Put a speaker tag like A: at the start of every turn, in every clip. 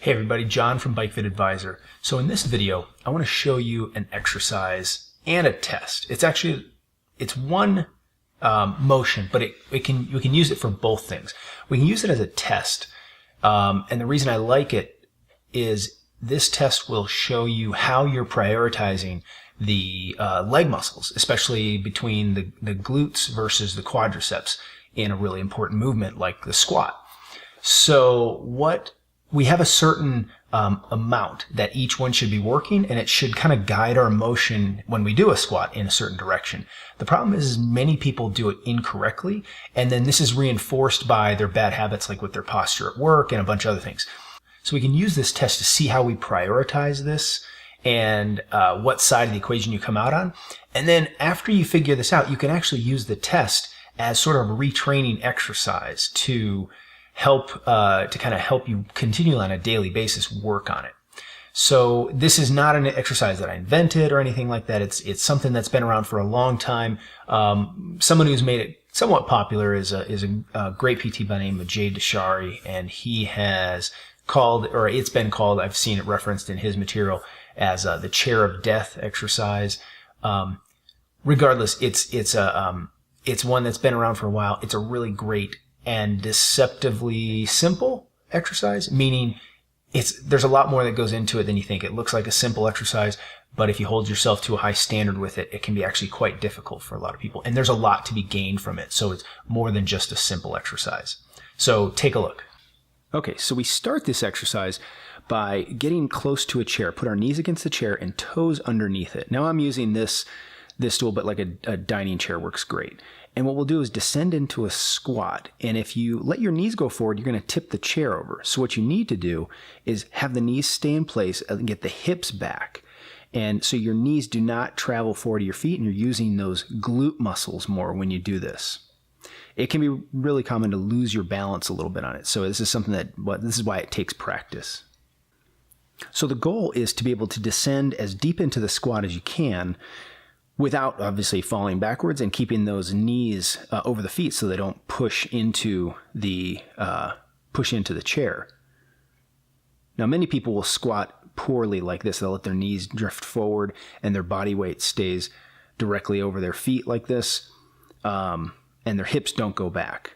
A: Hey everybody, John from Bike Fit Advisor. So in this video, I want to show you an exercise and a test. It's one motion, but we can use it for both things. We can use it as a test, and the reason I like it is this test will show you how you're prioritizing the leg muscles, especially between the glutes versus the quadriceps in a really important movement like the squat. So we have a certain amount that each one should be working, and it should kind of guide our motion when we do a squat in a certain direction. The problem is many people do it incorrectly, and then this is reinforced by their bad habits like with their posture at work and a bunch of other things. So we can use this test to see how we prioritize this and what side of the equation you come out on. And then after you figure this out, you can actually use the test as sort of a retraining exercise to help you continually on a daily basis work on it. So this is not an exercise that I invented or anything like that. It's something that's been around for a long time. Someone who's made it somewhat popular is a great PT by the name of Jay Deshary, and he has it's been called, I've seen it referenced in his material as the chair of death exercise. Regardless, it's one that's been around for a while. It's a really great and deceptively simple exercise, meaning there's a lot more that goes into it than you think. It looks like a simple exercise, but if you hold yourself to a high standard with it, it can be actually quite difficult for a lot of people. And there's a lot to be gained from it. So it's more than just a simple exercise. So take a look. Okay, so we start this exercise by getting close to a chair. Put our knees against the chair and toes underneath it. Now I'm using this stool, but like a dining chair works great. And what we'll do is descend into a squat. And if you let your knees go forward, you're going to tip the chair over. So what you need to do is have the knees stay in place and get the hips back. And so your knees do not travel forward to your feet, and you're using those glute muscles more when you do this. It can be really common to lose your balance a little bit on it. So this is this is why it takes practice. So the goal is to be able to descend as deep into the squat as you can, without obviously falling backwards, and keeping those knees over the feet so they don't push into the chair. Now, many people will squat poorly like this. They'll let their knees drift forward and their body weight stays directly over their feet like this, and their hips don't go back.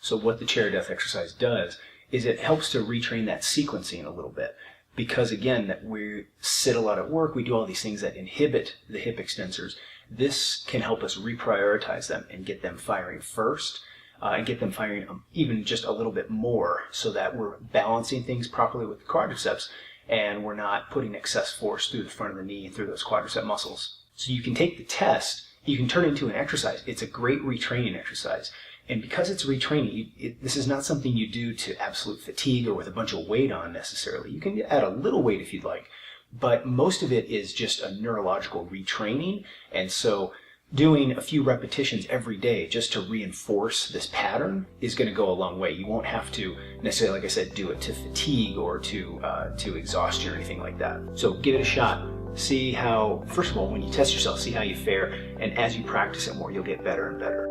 A: So what the chair death exercise does is it helps to retrain that sequencing a little bit. Because again, that we sit a lot at work, we do all these things that inhibit the hip extensors. This can help us reprioritize them and get them firing first, and get them firing even just a little bit more, so that we're balancing things properly with the quadriceps, and we're not putting excess force through the front of the knee through those quadricep muscles. So you can take the test, you can turn it into an exercise. It's a great retraining exercise. And because it's retraining, this is not something you do to absolute fatigue or with a bunch of weight on necessarily. You can add a little weight if you'd like, but most of it is just a neurological retraining. And so doing a few repetitions every day just to reinforce this pattern is going to go a long way. You won't have to necessarily, like I said, do it to fatigue or to exhaustion or anything like that. So give it a shot. See how, first of all, when you test yourself, see how you fare. And as you practice it more, you'll get better and better.